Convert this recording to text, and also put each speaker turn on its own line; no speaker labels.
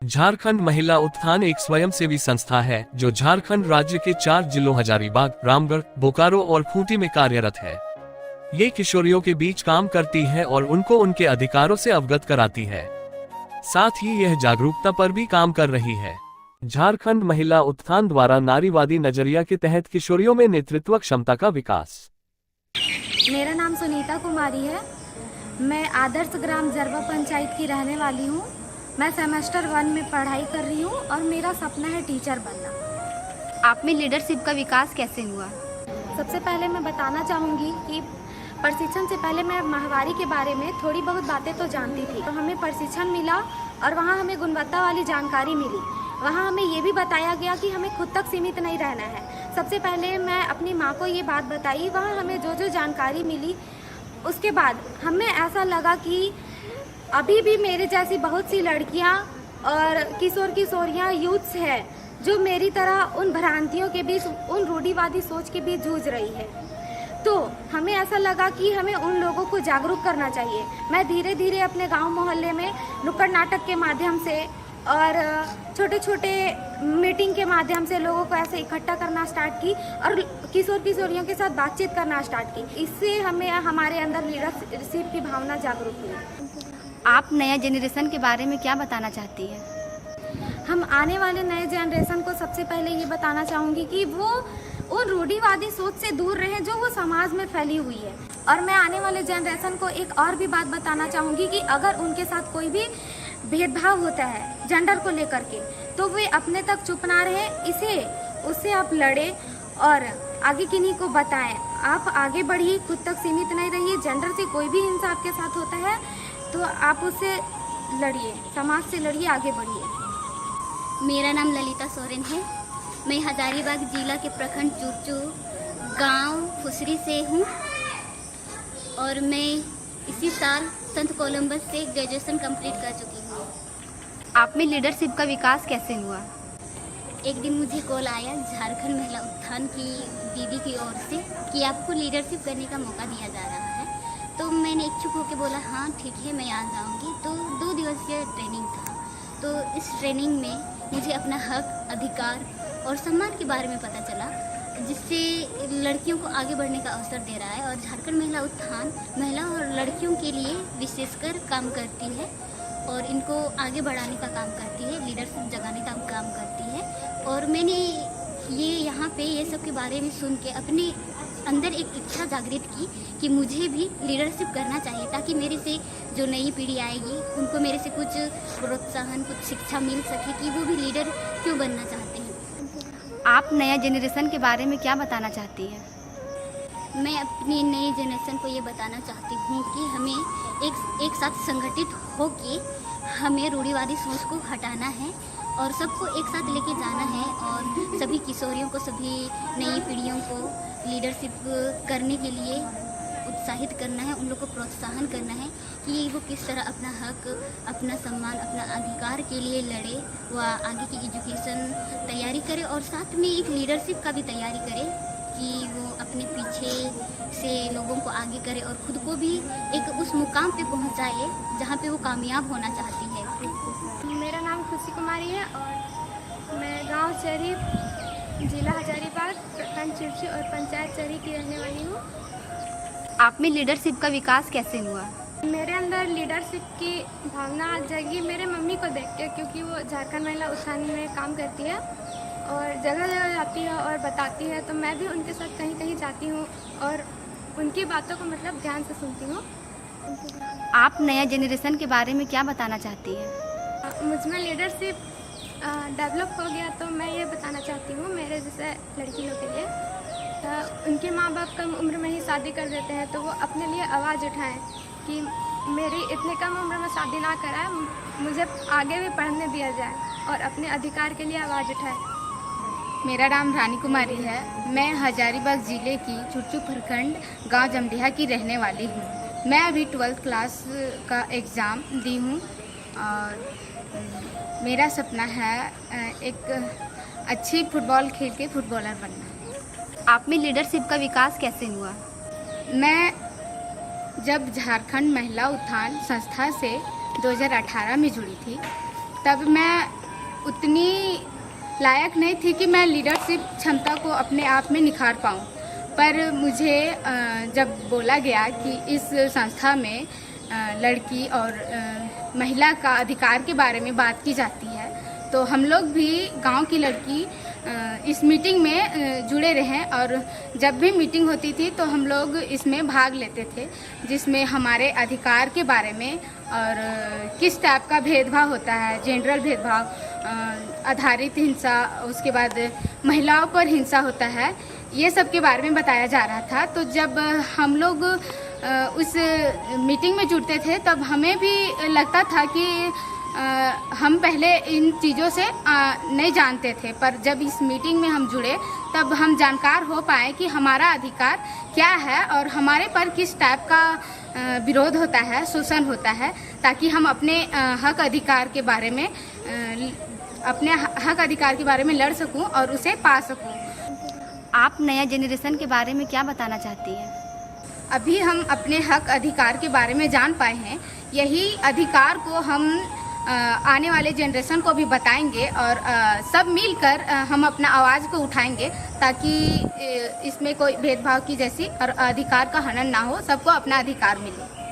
झारखंड महिला उत्थान एक स्वयंसेवी संस्था है जो झारखंड राज्य के 4 जिलों हजारीबाग, रामगढ़, बोकारो और खूंटी में कार्यरत है। ये किशोरियों के बीच काम करती है और उनको उनके अधिकारों से अवगत कराती है। साथ ही यह जागरूकता पर भी काम कर रही है। झारखंड महिला उत्थान द्वारा नारीवादी नजरिया के तहत किशोरियों में नेतृत्व क्षमता का विकास।
मेरा नाम सुनीता कुमारी है। मैं आदर्श ग्राम जरवा पंचायत की रहने वाली हूँ। मैं सेमेस्टर 1 में पढ़ाई कर रही हूँ और मेरा सपना है टीचर बनना।
आप में लीडरशिप का विकास कैसे हुआ?
सबसे पहले मैं बताना चाहूँगी कि प्रशिक्षण से पहले मैं माहवारी के बारे में थोड़ी बहुत बातें तो जानती थी। तो हमें प्रशिक्षण मिला और वहाँ हमें गुणवत्ता वाली जानकारी मिली। वहाँ हमें ये भी बताया गया कि हमें खुद तक सीमित नहीं रहना है। सबसे पहले मैं अपनी माँ को ये बात बताई। वहाँ हमें जो जो जानकारी मिली उसके बाद हमें ऐसा लगा कि अभी भी मेरे जैसी बहुत सी लड़कियाँ और किशोर किशोरियाँ यूथ्स हैं जो मेरी तरह उन भ्रांतियों के बीच, उन रूढ़िवादी सोच के बीच जूझ रही है। तो हमें ऐसा लगा कि हमें उन लोगों को जागरूक करना चाहिए। मैं धीरे धीरे अपने गांव मोहल्ले में नुक्कड़ नाटक के माध्यम से और छोटे छोटे मीटिंग के माध्यम से लोगों को ऐसे इकट्ठा करना स्टार्ट की और किशोर किशोरियों के साथ बातचीत करना स्टार्ट की। इससे हमें हमारे अंदर लीडरशिप की भावना जागरूक हुई।
आप नया जनरेशन के बारे में क्या बताना चाहती हैं?
हम आने वाले नए जनरेशन को सबसे पहले ये बताना चाहूँगी कि वो उन रूढ़िवादी सोच से दूर रहे जो वो समाज में फैली हुई है। और मैं आने वाले जनरेशन को एक और भी बात बताना चाहूँगी कि अगर उनके साथ कोई भी भेदभाव होता है जेंडर को लेकर के, तो वे अपने तक चुप ना रहे, उससे आप लड़े और आगे किन्हीं को बताएं। आप आगे बढ़िए, खुद तक सीमित नहीं रहिए। जेंडर से कोई भी हिंसा आपके साथ होता है तो आप उससे लड़िए, समाज से लड़िए, आगे बढ़िए।
मेरा नाम ललिता सोरेन है। मैं हजारीबाग जिला के प्रखंड चुरचू गांव फुसरी से हूँ और मैं इसी साल संत कोलंबस से ग्रेजुएशन कंप्लीट कर चुकी हूँ।
आप में लीडरशिप का विकास कैसे हुआ?
एक दिन मुझे कॉल आया झारखंड महिला उत्थान की दीदी की ओर से कि आपको लीडरशिप करने का मौका दिया जा रहा है। तो मैंने इच्छुक होकर बोला हाँ ठीक है, मैं आ जाऊँगी। तो 2 दिवसीय ट्रेनिंग था। तो इस ट्रेनिंग में मुझे अपना हक, अधिकार और सम्मान के बारे में पता चला, जिससे लड़कियों को आगे बढ़ने का अवसर दे रहा है। और झारखंड महिला उत्थान महिला और लड़कियों के लिए विशेषकर काम करती है और इनको आगे बढ़ाने का काम करती है, लीडरशिप जगाने का काम करती है। और मैंने ये यहाँ पे ये सब के बारे में सुन के अपने अंदर एक इच्छा जागृत की कि मुझे भी लीडरशिप करना चाहिए, ताकि मेरे से जो नई पीढ़ी आएगी उनको मेरे से कुछ प्रोत्साहन, कुछ शिक्षा मिल सके कि वो भी लीडर क्यों बनना चाहते हैं।
आप नया जनरेशन के बारे में क्या बताना चाहती हैं?
मैं अपनी नई जनरेशन को ये बताना चाहती हूँ कि हमें एक साथ संगठित होके हमें रूढ़िवादी सोच को हटाना है और सबको एक साथ लेके जाना है और सभी किशोरियों को, सभी नई पीढ़ियों को लीडरशिप करने के लिए उत्साहित करना है, उन लोग को प्रोत्साहन करना है कि वो किस तरह अपना हक, अपना सम्मान, अपना अधिकार के लिए लड़े, वह आगे की एजुकेशन तैयारी करे और साथ में एक लीडरशिप का भी तैयारी करे कि वो अपने पीछे से लोगों को आगे करे और ख़ुद को भी एक उस मुकाम पे पहुंचाए जहां पे वो कामयाब होना चाहती है।
मेरा नाम खुशी कुमारी है और मैं गांव चरी, जिला हजारीबाग, प्रखंड चिरची और पंचायत चरी की रहने वाली हूँ।
आप में लीडरशिप का विकास कैसे हुआ?
मेरे अंदर लीडरशिप की भावना जगी मेरे मम्मी को देख के, क्योंकि वो झारखंड महिला उत्थान में काम करती है और जगह जगह जाती है और बताती है। तो मैं भी उनके साथ कहीं कहीं जाती हूँ और उनकी बातों को मतलब ध्यान से सुनती हूँ।
आप नया जनरेशन के बारे में क्या बताना चाहती हैं?
मुझमें लीडरशिप डेवलप हो गया तो मैं ये बताना चाहती हूँ मेरे जैसे लड़की लोग के लिए, उनके माँ बाप कम उम्र में ही शादी कर देते हैं तो वो अपने लिए आवाज़ उठाएं कि मेरी इतने कम उम्र में शादी ना कराएं, मुझे आगे भी पढ़ने दिया जाए और अपने अधिकार के लिए आवाज़ उठाएं।
मेरा नाम रानी कुमारी है। मैं हजारीबाग ज़िले की चुरचू प्रखंड गांव जमडिहा की रहने वाली हूँ। मैं अभी 12th क्लास का एग्ज़ाम दी हूँ और मेरा सपना है एक अच्छी फुटबॉल खेल के फुटबॉलर बनना।
आप में लीडरशिप का विकास कैसे हुआ?
मैं जब झारखंड महिला उत्थान संस्था से 2018 में जुड़ी थी तब मैं उतनी लायक नहीं थी कि मैं लीडरशिप क्षमता को अपने आप में निखार पाऊँ। पर मुझे जब बोला गया कि इस संस्था में लड़की और महिला का अधिकार के बारे में बात की जाती है, तो हम लोग भी गांव की लड़की इस मीटिंग में जुड़े रहें और जब भी मीटिंग होती थी तो हम लोग इसमें भाग लेते थे, जिसमें हमारे अधिकार के बारे में और किस टाइप का भेदभाव होता है, जेंडरल भेदभाव आधारित हिंसा, उसके बाद महिलाओं पर हिंसा होता है, ये सब के बारे में बताया जा रहा था। तो जब हम लोग उस मीटिंग में जुड़ते थे तब हमें भी लगता था कि हम पहले इन चीज़ों से नहीं जानते थे, पर जब इस मीटिंग में हम जुड़े तब हम जानकार हो पाए कि हमारा अधिकार क्या है और हमारे पर किस टाइप का विरोध होता है, शोषण होता है, ताकि हम अपने हक अधिकार के बारे में लड़ सकूं और उसे पा सकूं।
आप नया जनरेशन के बारे में क्या बताना चाहती हैं?
अभी हम अपने हक अधिकार के बारे में जान पाए हैं, यही अधिकार को हम आने वाले जनरेशन को भी बताएंगे और सब मिलकर हम अपना आवाज़ को उठाएंगे, ताकि इसमें कोई भेदभाव की जैसी और अधिकार का हनन ना हो, सबको अपना अधिकार मिले।